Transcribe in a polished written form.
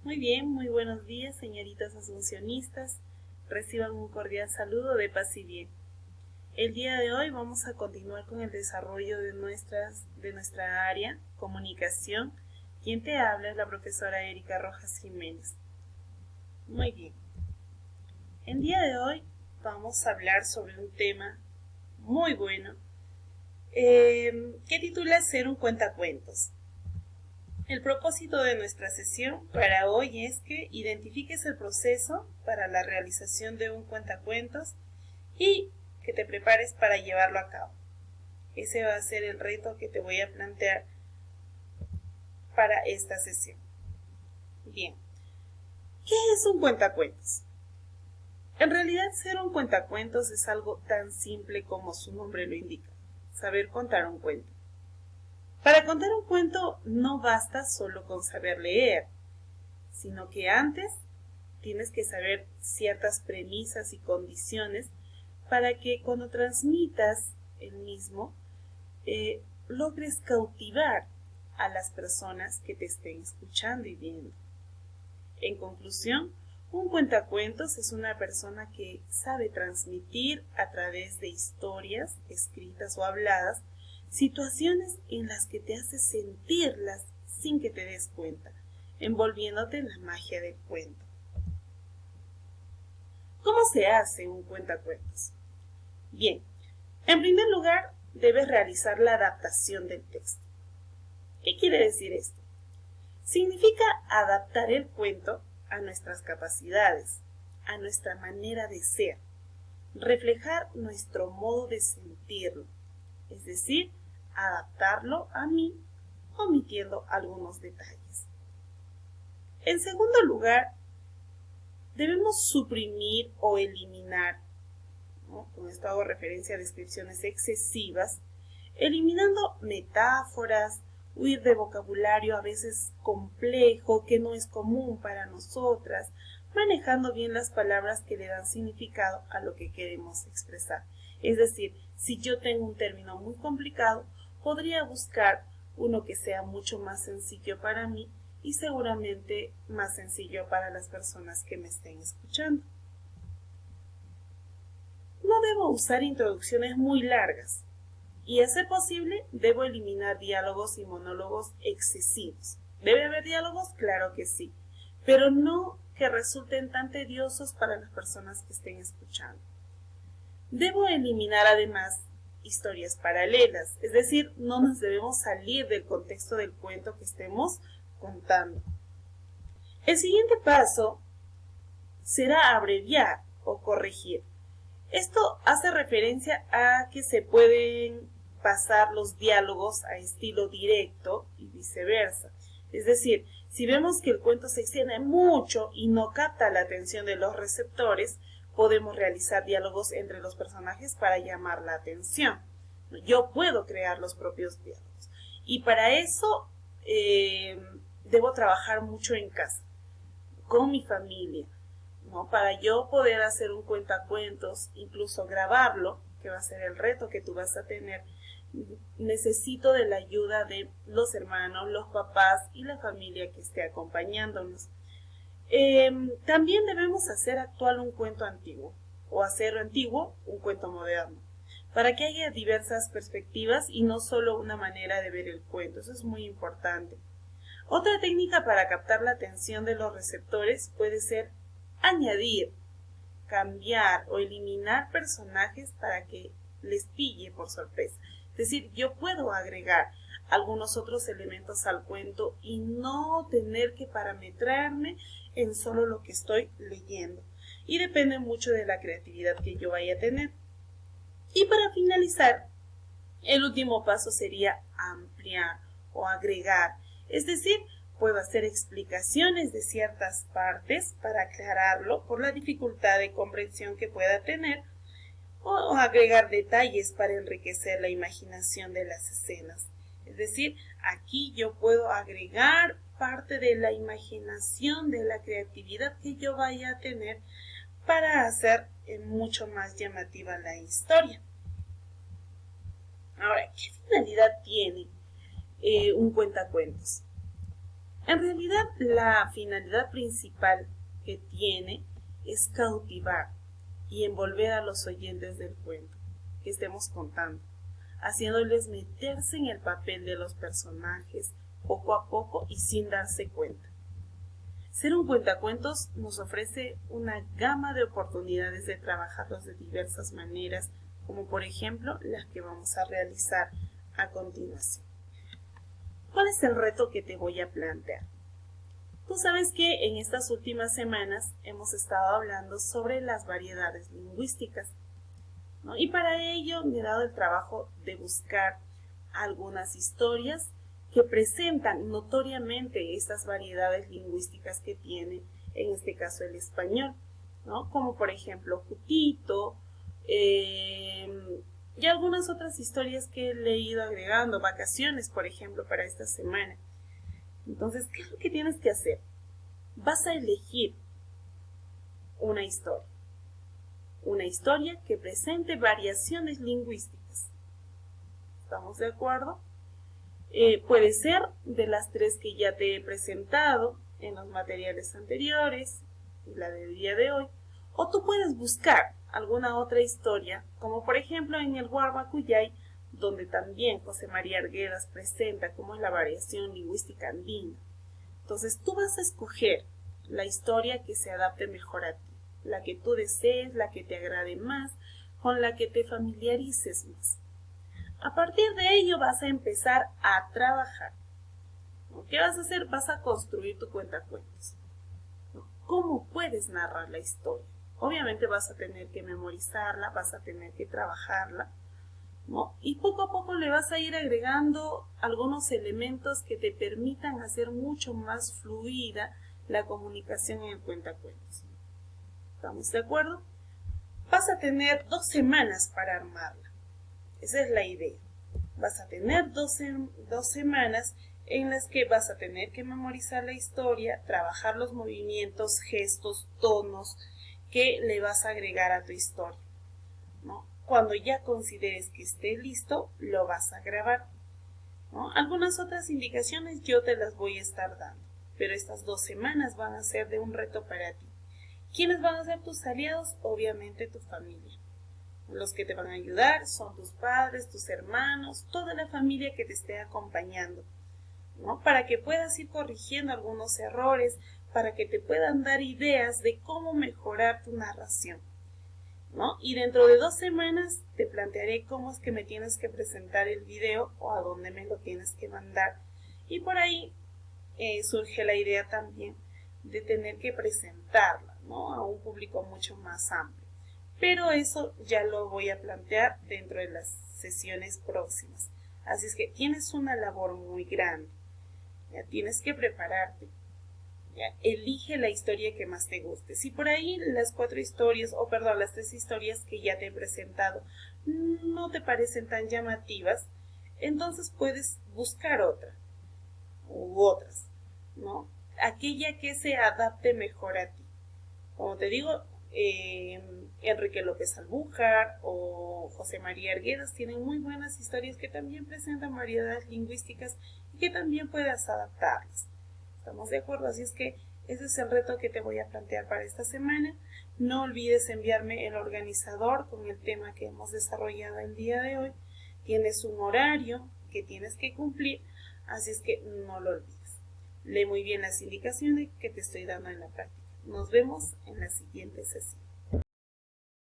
Muy bien, muy buenos días, señoritas asuncionistas. Reciban un cordial saludo de paz y bien. El día de hoy vamos a continuar con el desarrollo de nuestra área, comunicación. Quien te habla es la profesora Erika Rojas Jiménez. Muy bien. El día de hoy vamos a hablar sobre un tema muy bueno que titula Ser un cuentacuentos. El propósito de nuestra sesión para hoy es que identifiques el proceso para la realización de un cuentacuentos y que te prepares para llevarlo a cabo. Ese va a ser el reto que te voy a plantear para esta sesión. Bien, ¿qué es un cuentacuentos? En realidad, ser un cuentacuentos es algo tan simple como su nombre lo indica, saber contar un cuento. Para contar un cuento no basta solo con saber leer, sino que antes tienes que saber ciertas premisas y condiciones para que cuando transmitas el mismo logres cautivar a las personas que te estén escuchando y viendo. En conclusión, un cuentacuentos es una persona que sabe transmitir a través de historias escritas o habladas situaciones en las que te hace sentirlas sin que te des cuenta, envolviéndote en la magia del cuento. ¿Cómo se hace un cuentacuentos? Bien, en primer lugar, debes realizar la adaptación del texto. ¿Qué quiere decir esto? Significa adaptar el cuento a nuestras capacidades, a nuestra manera de ser, reflejar nuestro modo de sentirlo, es decir, adaptarlo a mí, omitiendo algunos detalles. En segundo lugar, debemos suprimir o eliminar, ¿no? Con esto hago referencia a descripciones excesivas, eliminando metáforas, huir de vocabulario a veces complejo, que no es común para nosotras, manejando bien las palabras que le dan significado a lo que queremos expresar. Es decir, si yo tengo un término muy complicado, podría buscar uno que sea mucho más sencillo para mí y seguramente más sencillo para las personas que me estén escuchando. No debo usar introducciones muy largas y, a ser posible, debo eliminar diálogos y monólogos excesivos. ¿Debe haber diálogos? Claro que sí, pero no que resulten tan tediosos para las personas que estén escuchando. Debo eliminar además historias paralelas, es decir, no nos debemos salir del contexto del cuento que estemos contando. El siguiente paso será abreviar o corregir. Esto hace referencia a que se pueden pasar los diálogos a estilo directo y viceversa. Es decir, si vemos que el cuento se extiende mucho y no capta la atención de los receptores, podemos realizar diálogos entre los personajes para llamar la atención. Yo puedo crear los propios diálogos. Y para eso debo trabajar mucho en casa, con mi familia, ¿no? Para yo poder hacer un cuentacuentos, incluso grabarlo, que va a ser el reto que tú vas a tener, necesito de la ayuda de los hermanos, los papás y la familia que esté acompañándonos. También debemos hacer actual un cuento antiguo o hacer antiguo un cuento moderno, para que haya diversas perspectivas y no solo una manera de ver el cuento. Eso es muy importante. Otra técnica para captar la atención de los receptores puede ser añadir, cambiar o eliminar personajes para que les pille por sorpresa. Es decir, yo puedo agregar algunos otros elementos al cuento y no tener que parametrarme en solo lo que estoy leyendo. Y depende mucho de la creatividad que yo vaya a tener. Y para finalizar, el último paso sería ampliar o agregar. Es decir, puedo hacer explicaciones de ciertas partes para aclararlo por la dificultad de comprensión que pueda tener, o agregar detalles para enriquecer la imaginación de las escenas. Es decir, aquí yo puedo agregar parte de la imaginación, de la creatividad que yo vaya a tener para hacer mucho más llamativa la historia. Ahora, ¿qué finalidad tiene un cuentacuentos? En realidad, la finalidad principal que tiene es cautivar y envolver a los oyentes del cuento que estemos contando, haciéndoles meterse en el papel de los personajes poco a poco y sin darse cuenta. Ser un cuentacuentos nos ofrece una gama de oportunidades de trabajarlos de diversas maneras, como por ejemplo las que vamos a realizar a continuación. ¿Cuál es el reto que te voy a plantear? Tú sabes que en estas últimas semanas hemos estado hablando sobre las variedades lingüísticas, ¿no? Y para ello me he dado el trabajo de buscar algunas historias que presentan notoriamente estas variedades lingüísticas que tiene, en este caso, el español, ¿no? Como por ejemplo Jutito, y algunas otras historias que le he ido agregando, vacaciones, por ejemplo, para esta semana. Entonces, ¿qué es lo que tienes que hacer? Vas a elegir una historia que presente variaciones lingüísticas. ¿Estamos de acuerdo? Puede ser de las 3 que ya te he presentado en los materiales anteriores y la del día de hoy, o tú puedes buscar alguna otra historia, como por ejemplo en el Guarbacuyay, donde también José María Arguedas presenta cómo es la variación lingüística andina. Entonces tú vas a escoger la historia que se adapte mejor a ti, la que tú desees, la que te agrade más, con la que te familiarices más. A partir de ello vas a empezar a trabajar. ¿Qué vas a hacer? Vas a construir tu cuentacuentos. ¿Cómo puedes narrar la historia? Obviamente vas a tener que memorizarla, vas a tener que trabajarla, ¿no? Y poco a poco le vas a ir agregando algunos elementos que te permitan hacer mucho más fluida la comunicación en el cuentacuentos. ¿Estamos de acuerdo? Vas a tener 2 semanas para armarla. Esa es la idea. Vas a tener 2 semanas en las que vas a tener que memorizar la historia, trabajar los movimientos, gestos, tonos que le vas a agregar a tu historia, ¿no? Cuando ya consideres que esté listo, lo vas a grabar, ¿no? Algunas otras indicaciones yo te las voy a estar dando, pero estas 2 semanas van a ser de un reto para ti. ¿Quiénes van a ser tus aliados? Obviamente tu familia. Los que te van a ayudar son tus padres, tus hermanos, toda la familia que te esté acompañando, ¿no? Para que puedas ir corrigiendo algunos errores, para que te puedan dar ideas de cómo mejorar tu narración, ¿no? Y dentro de 2 semanas te plantearé cómo es que me tienes que presentar el video o a dónde me lo tienes que mandar. Y por ahí surge la idea también de tener que presentarla, ¿no? A un público mucho más amplio. Pero eso ya lo voy a plantear dentro de las sesiones próximas. Así es que tienes una labor muy grande. Ya tienes que prepararte. Ya, elige la historia que más te guste. Si por ahí las 3 historias que ya te he presentado no te parecen tan llamativas, entonces puedes buscar otra u otras, ¿no? Aquella que se adapte mejor a ti. Como te digo, Enrique López Albújar o José María Arguedas tienen muy buenas historias que también presentan variedades lingüísticas y que también puedas adaptarlas. ¿Estamos de acuerdo? Así es que ese es el reto que te voy a plantear para esta semana. No olvides enviarme el organizador con el tema que hemos desarrollado el día de hoy. Tienes un horario que tienes que cumplir, así es que no lo olvides. Lee muy bien las indicaciones que te estoy dando en la práctica. Nos vemos en la siguiente sesión.